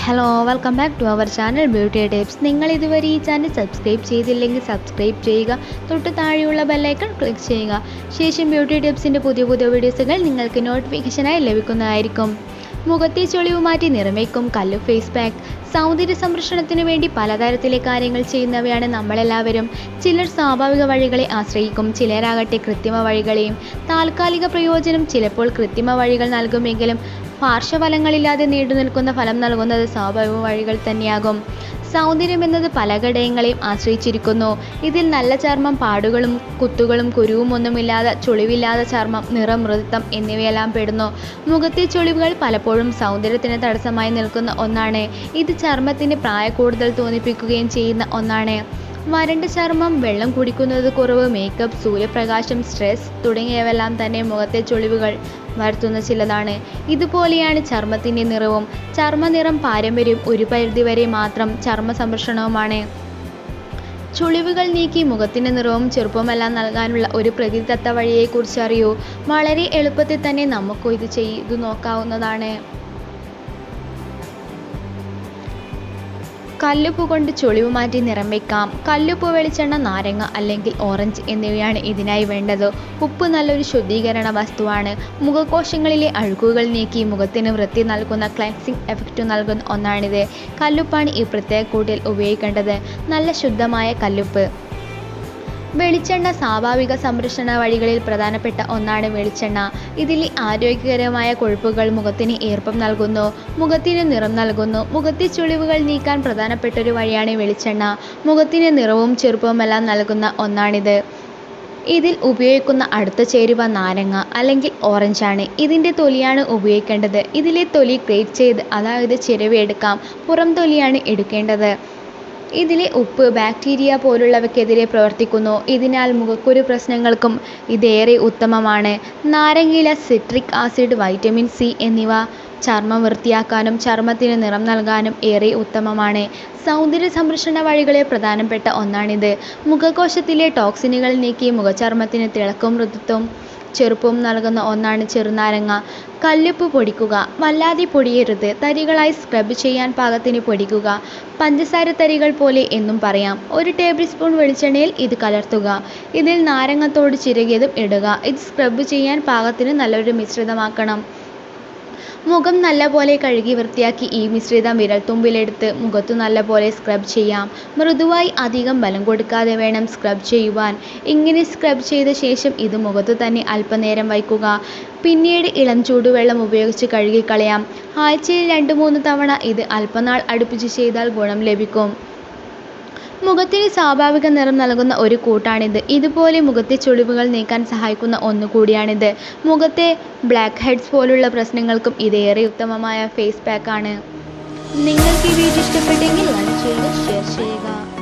Hello welcome back to our channel beauty tips. നിങ്ങൾ ഇതുവരെ ഈ ചാനൽ സബ്സ്ക്രൈബ് ചെയ്തില്ലെങ്കിൽ സബ്സ്ക്രൈബ് ചെയ്യുക, തൊട്ട് താഴെയുള്ള ബെല്ലൈക്കൺ ക്ലിക്ക് ചെയ്യുക. ശേഷം ബ്യൂട്ടി ടിപ്സിൻ്റെ പുതിയ വീഡിയോസുകൾ നിങ്ങൾക്ക് നോട്ടിഫിക്കേഷനായി ലഭിക്കുന്നതായിരിക്കും. മുഖത്തെ ചുളിവ് മാറ്റി നിറം വയ്ക്കും കല്ലു ഫേസ് പാക്ക്. സൗന്ദര്യ സംരക്ഷണത്തിനു വേണ്ടി പലതരത്തിലെ കാര്യങ്ങൾ ചെയ്യുന്നവയാണ് നമ്മളെല്ലാവരും. ചിലർ സ്വാഭാവിക വഴികളെ ആശ്രയിക്കും, ചിലരാകട്ടെ കൃത്രിമ വഴികളെയും. താൽക്കാലിക പ്രയോജനം ചിലപ്പോൾ കൃത്രിമ വഴികൾ നൽകുമെങ്കിലും പാർശ്വഫലങ്ങളില്ലാതെ നീണ്ടുനിൽക്കുന്ന ഫലം നൽകുന്നത് സ്വാഭാവിക വഴികൾ തന്നെയാകും. സൗന്ദര്യം എന്നത് പല ഘടകങ്ങളെയും ആശ്രയിച്ചിരിക്കുന്നു. ഇതിൽ നല്ല ചർമ്മം, പാടുകളും കുത്തുകളും കുരുവും ഒന്നുമില്ലാതെ ചുളിവില്ലാത്ത ചർമ്മം, നിറം, മൃദുത്വം എന്നിവയെല്ലാം പെടുന്നു. മുഖത്തെ ചുളിവുകൾ പലപ്പോഴും സൗന്ദര്യത്തിന് തടസ്സമായി നിൽക്കുന്ന ഒന്നാണ്. ഇത് ചർമ്മത്തിന് പ്രായക്കൂടുതൽ തോന്നിപ്പിക്കുകയും ചെയ്യുന്ന ഒന്നാണ്. വരണ്ട ചർമ്മം, വെള്ളം കുടിക്കുന്നത് കുറവ്, മേക്കപ്പ്, സൂര്യപ്രകാശം, സ്ട്രെസ് തുടങ്ങിയവയെല്ലാം തന്നെ മുഖത്തെ ചുളിവുകൾ വരുത്തുന്ന ചിലതാണ്. ഇതുപോലെയാണ് ചർമ്മത്തിൻ്റെ നിറവും. ചർമ്മനിറം പാരമ്പര്യം ഒരു പരിധിവരെ മാത്രം ചർമ്മ സംരക്ഷണവുമാണ്. ചുളിവുകൾ നീക്കി മുഖത്തിൻ്റെ നിറവും ചെറുപ്പമെല്ലാം നൽകാനുള്ള ഒരു പ്രകൃതിദത്ത വഴിയെക്കുറിച്ച് അറിയൂ. വളരെ എളുപ്പത്തിൽ തന്നെ നമുക്ക് ഇത് ചെയ്തു നോക്കാവുന്നതാണ്. കല്ലുപ്പ് കൊണ്ട് ചുളിവ് മാറ്റി നിറം വയ്ക്കാം. കല്ലുപ്പ്, വെളിച്ചെണ്ണ, നാരങ്ങ അല്ലെങ്കിൽ ഓറഞ്ച് എന്നിവയാണ് ഇതിനായി വേണ്ടത്. ഉപ്പ് നല്ലൊരു ശുദ്ധീകരണ വസ്തുവാണ്. മുഖകോശങ്ങളിലെ അഴുക്കുകൾ നീക്കി മുഖത്തിന് വൃത്തി നൽകുന്ന ക്ലെൻസിങ് എഫക്റ്റ് നൽകുന്ന ഒന്നാണിത്. കല്ലുപ്പാണ് ഈ പ്രത്യേക കൂട്ടിൽ ഉപയോഗിക്കേണ്ടത്. നല്ല ശുദ്ധമായ കല്ലുപ്പ്. വെളിച്ചെണ്ണ സ്വാഭാവിക സംരക്ഷണ വഴികളിൽ പ്രധാനപ്പെട്ട ഒന്നാണ് വെളിച്ചെണ്ണ. ഇതിലെ ആരോഗ്യകരമായ കൊഴുപ്പുകൾ മുഖത്തിന് ഈർപ്പം നൽകുന്നു, മുഖത്തിന് നിറം നൽകുന്നു. മുഖത്തെ ചുളിവുകൾ നീക്കാൻ പ്രധാനപ്പെട്ടൊരു വഴിയാണ് വെളിച്ചെണ്ണ. മുഖത്തിന് നിറവും ചെറുപ്പവുമെല്ലാം നൽകുന്ന ഒന്നാണിത്. ഇതിൽ ഉപയോഗിക്കുന്ന അടുത്ത ചേരുവ നാരങ്ങ അല്ലെങ്കിൽ ഓറഞ്ചാണ്. ഇതിൻ്റെ തൊലിയാണ് ഉപയോഗിക്കേണ്ടത്. ഇതിലെ തൊലി ഗ്രേറ്റ് ചെയ്ത്, അതായത് ചിരവിയെടുക്കാം. പുറം തൊലിയാണ് എടുക്കേണ്ടത്. ഇതിലെ ഉപ്പ് ബാക്ടീരിയ പോലുള്ളവയ്ക്കെതിരെ പ്രവർത്തിക്കുന്നു. ഇതിനാൽ മുഖക്കുരു പ്രശ്നങ്ങൾക്കും ഇതേറെ ഉത്തമമാണ്. നാരങ്ങയില, സിട്രിക് ആസിഡ്, വൈറ്റമിൻ സി എന്നിവ ചർമ്മം വൃത്തിയാക്കാനും ചർമ്മത്തിന് നിറം നൽകാനും ഏറെ ഉത്തമമാണ്. സൗന്ദര്യ സംരക്ഷണ വഴികളിൽ പ്രധാനപ്പെട്ട ഒന്നാണിത്. മുഖകോശത്തിലെ ടോക്സിനുകൾ നീക്കി മുഖചർമ്മത്തിന് തിളക്കവും മൃദുത്വവും ചെറുപ്പവും നൽകുന്ന ഒന്നാണ് ചെറുനാരങ്ങ. കല്ലുപ്പ് പൊടിക്കുക, വല്ലാതെ പൊടിയരുത്. തരികളായി സ്ക്രബ് ചെയ്യാൻ പാകത്തിന് പൊടിക്കുക. പഞ്ചസാര തരികൾ പോലെ എന്നും പറയാം. 1 ടേബിൾ സ്പൂൺ വെളിച്ചെണ്ണയിൽ ഇത് കലർത്തുക. ഇതിൽ നാരങ്ങത്തോട് ചിരകിയതും ഇടുക. ഇത് സ്ക്രബ് ചെയ്യാൻ പാകത്തിന് നല്ലൊരു മിശ്രിതമാക്കണം. മുഖം നല്ലപോലെ കഴുകി വൃത്തിയാക്കി ഈ മിശ്രിതം വിരൽത്തുമ്പിലെടുത്ത് മുഖത്തു നല്ലപോലെ സ്ക്രബ് ചെയ്യാം. മൃദുവായി, അധികം ബലം കൊടുക്കാതെ വേണം സ്ക്രബ് ചെയ്യുവാൻ. ഇങ്ങനെ സ്ക്രബ് ചെയ്ത ശേഷം ഇത് മുഖത്തു തന്നെ അല്പനേരം വയ്ക്കുക. പിന്നീട് ഇളം ചൂടുവെള്ളം ഉപയോഗിച്ച് കഴുകിക്കളയാം. ആഴ്ചയിൽ 2-3 തവണ ഇത് അല്പനാൾ അടുപ്പിച്ച് ചെയ്താൽ ഗുണം ലഭിക്കും. മുഖത്തിന് സ്വാഭാവിക നിറം നൽകുന്ന ഒരു കൂട്ടാണിത്. ഇതുപോലെ മുഖത്തെ ചുളിവുകൾ നീക്കാൻ സഹായിക്കുന്ന ഒന്നുകൂടിയാണിത്. മുഖത്തെ ബ്ലാക്ക് ഹെഡ്സ് പോലുള്ള പ്രശ്നങ്ങൾക്കും ഇതേറെ ഉത്തമമായ ഫേസ് പാക്കാണ്. നിങ്ങൾക്ക് ഈ വീഡിയോ ഇഷ്ടപ്പെട്ടെങ്കിൽ ലൈക്ക് ചെയ്യുക, ഷെയർ ചെയ്യുക.